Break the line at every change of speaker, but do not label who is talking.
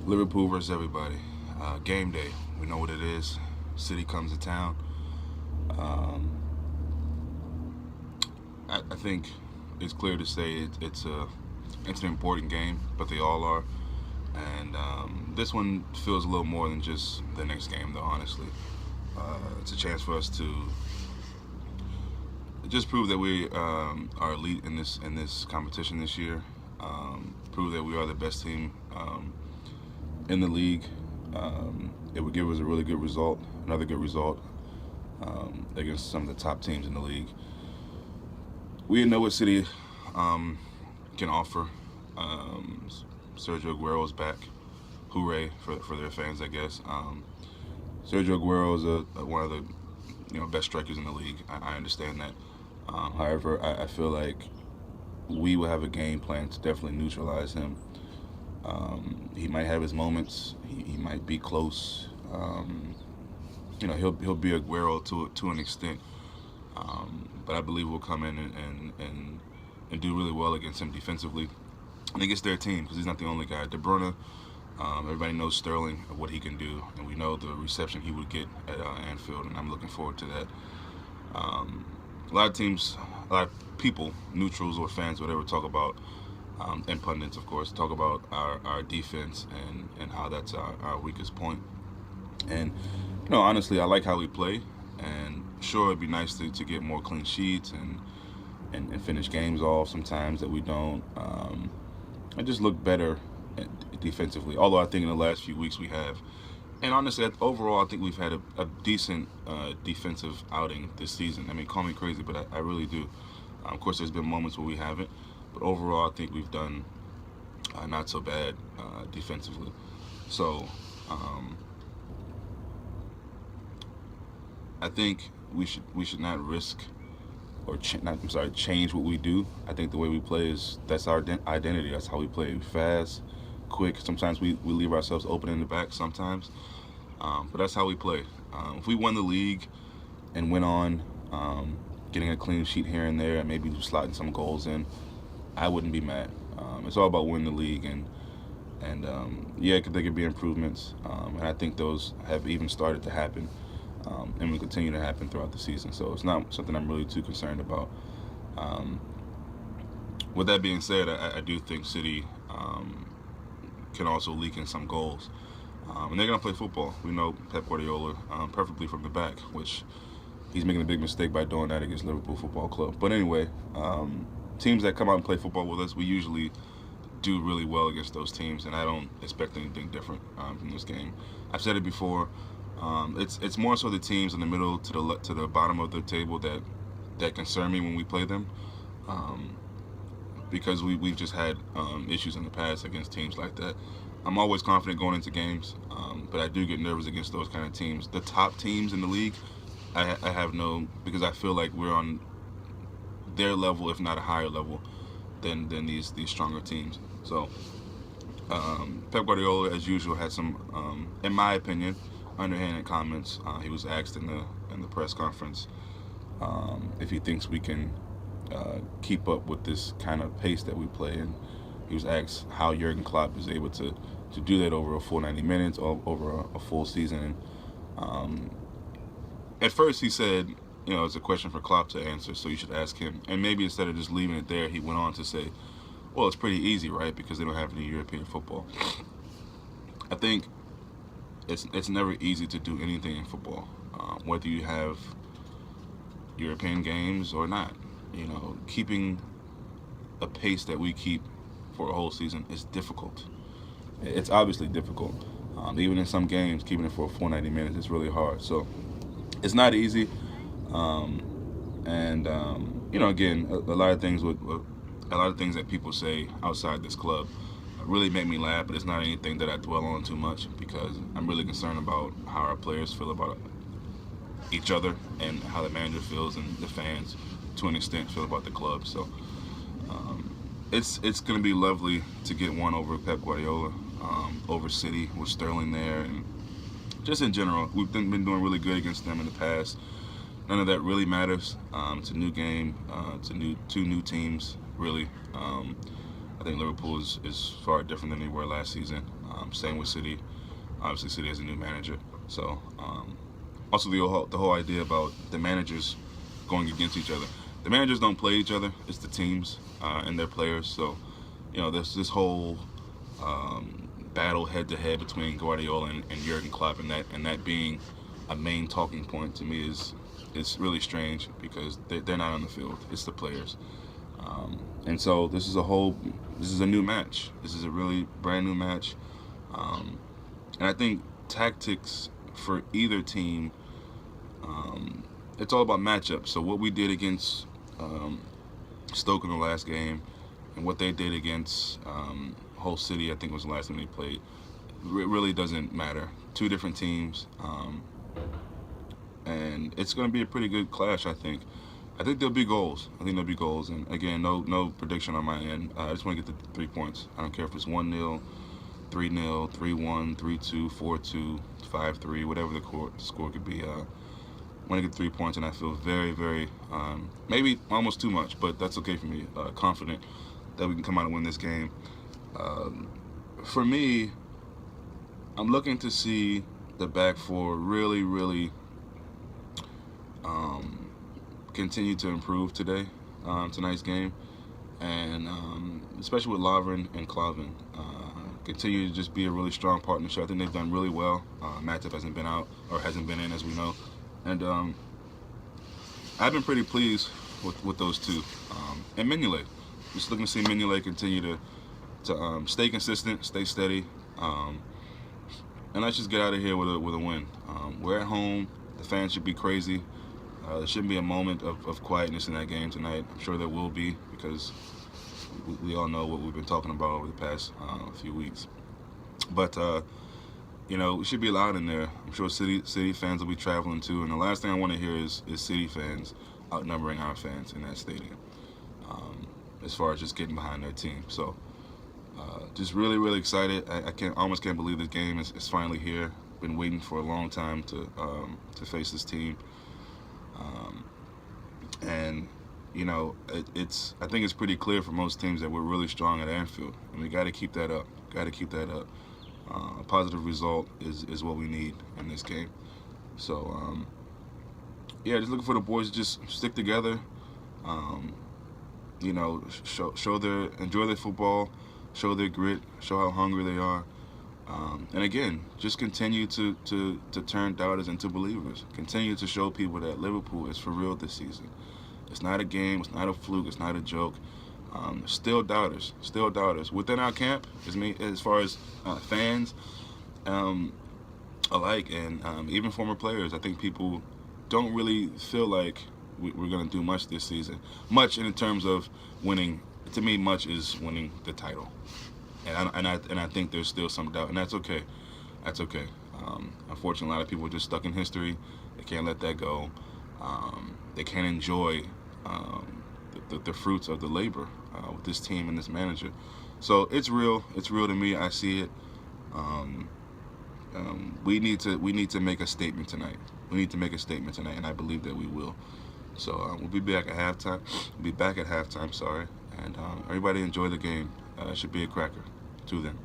Liverpool versus everybody. Game day. We know what it is. City comes to town. Um, I think it's clear to say it's an important game, but they all are. And this one feels a little more than just the next game, though. Honestly, it's a chance for us to just prove that we are elite in this competition this year. Prove that we are the best team in the league. It would give us a really good result, another good result against some of the top teams in the league. We know what City can offer. Um, Sergio Aguero's back. Hooray for their fans, I guess. Sergio Aguero is one of the best strikers in the league. I understand that. However, I feel like we will have a game plan to definitely neutralize him. He might have his moments. He might be close. He'll be Aguero to an extent. But I believe we'll come in and do really well against him defensively. And against their team, because he's not the only guy. De Bruyne, everybody knows Sterling, what he can do, and we know the reception he would get at Anfield, and I'm looking forward to that. A lot of teams, a lot of people, neutrals or fans, whatever, talk about, and pundits, of course, talk about our defense and how that's our weakest point. And, honestly, I like how we play, and sure, it'd be nice to get more clean sheets and finish games off sometimes that we don't. And just look better defensively. Although I think in the last few weeks we have. And honestly, overall, I think we've had a decent defensive outing this season. I mean, call me crazy, but I really do. Of course, there's been moments where we haven't. But overall, I think we've done not so bad defensively. So I think we should not risk or change what we do. I think the way we play that's our identity. That's how we play. Fast, quick. Sometimes we leave ourselves open in the back. Sometimes, but that's how we play. If we won the league and went on getting a clean sheet here and there, and maybe slotting some goals in, I wouldn't be mad. It's all about winning the league, and yeah, there could be improvements, and I think those have even started to happen. And will continue to happen throughout the season. So it's not something I'm really too concerned about. With that being said, I do think City can also leak in some goals. And they're going to play football. We know Pep Guardiola perfectly from the back, which he's making a big mistake by doing that against Liverpool Football Club. But anyway, teams that come out and play football with us, we usually do really well against those teams, and I don't expect anything different from this game. I've said it before. It's more so the teams in the middle to the bottom of the table that concern me when we play them, because we've just had issues in the past against teams like that. I'm always confident going into games, but I do get nervous against those kind of teams. The top teams in the league, I have no, because I feel like we're on their level, if not a higher level, than these stronger teams. So Pep Guardiola, as usual, had some, in my opinion, underhanded comments. He was asked in the press conference if he thinks we can keep up with this kind of pace that we play, and he was asked how Jurgen Klopp is able to do that over a full 90 minutes, or over a full season. And at first he said, it's a question for Klopp to answer, so you should ask him. And maybe instead of just leaving it there, he went on to say, well, it's pretty easy, right, because they don't have any European football. I think it's never easy to do anything in football, whether you have European games or not. Keeping a pace that we keep for a whole season is difficult. It's obviously difficult. Even in some games, keeping it for a full 90 minutes is really hard. So it's not easy. Again, a lot of things that people say outside this club really make me laugh, but it's not anything that I dwell on too much, because I'm really concerned about how our players feel about each other, and how the manager feels, and the fans, to an extent, feel about the club. So it's going to be lovely to get one over Pep Guardiola, over City with Sterling there, and just in general, we've been doing really good against them in the past. None of that really matters. It's a new game. It's two new teams, really. I think Liverpool is far different than they were last season. Same with City. Obviously, City has a new manager. So also the whole idea about the managers going against each other. The managers don't play each other. It's the teams and their players. So there's this whole battle head to head between Guardiola and Jurgen Klopp, and that being a main talking point to me is really strange because they're not on the field. It's the players. And so this is a new match. This is a really brand new match. And I think tactics for either team, it's all about matchups. So what we did against Stoke in the last game and what they did against Hull City, I think was the last time they played, it really doesn't matter. Two different teams. And it's going to be a pretty good clash, I think. I think there'll be goals. And again, no prediction on my end. I just want to get the 3 points. I don't care if it's 1-0, 3-0, 3-1, 3-2, 4-2, 5-3, whatever the score could be. I want to get 3 points, and I feel very, very, maybe almost too much, but that's okay for me. Confident that we can come out and win this game. For me, I'm looking to see the back four really, really continue to improve tonight's game, and especially with Lovren and Clavin, continue to just be a really strong partnership. I think they've done really well. Matip hasn't been in, as we know, and I've been pretty pleased with those two. And Mignolet, just looking to see Mignolet continue to stay consistent, stay steady, and let's just get out of here with a win. We're at home. The fans should be crazy. There shouldn't be a moment of quietness in that game tonight. I'm sure there will be because we all know what we've been talking about over the past few weeks. But we should be loud in there. I'm sure City fans will be traveling too. And the last thing I want to hear is City fans outnumbering our fans in that stadium, as far as just getting behind their team. So just really, really excited. I almost can't believe this game is finally here. Been waiting for a long time to face this team. And I think it's pretty clear for most teams that we're really strong at Anfield, and we got to keep that up. A positive result is what we need in this game. So just looking for the boys to just stick together. Enjoy their football, show their grit, show how hungry they are. And again, just continue to turn doubters into believers. Continue to show people that Liverpool is for real this season. It's not a game. It's not a fluke. It's not a joke. Still doubters. Within our camp, as far as fans alike, and even former players, I think people don't really feel like we're going to do much this season. Much in terms of winning. To me, much is winning the title. And I think there's still some doubt, and that's okay. Unfortunately, a lot of people are just stuck in history. They can't let that go. They can't enjoy the fruits of the labor with this team and this manager. So it's real. It's real to me. I see it. We need to make a statement tonight. And I believe that we will. So we'll be back at halftime. Sorry. And everybody enjoy the game. It should be a cracker. To them.